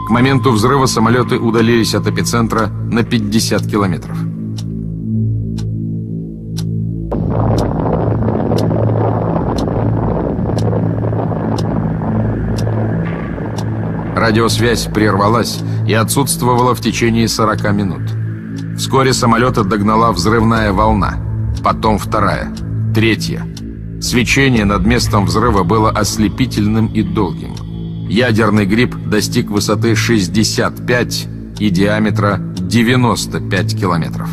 К моменту взрыва самолеты удалились от эпицентра на 50 километров. Радиосвязь прервалась и отсутствовала в течение 40 минут. Вскоре самолета догнала взрывная волна, потом вторая, третья. Свечение над местом взрыва было ослепительным и долгим. Ядерный гриб достиг высоты 65 и диаметра 95 километров.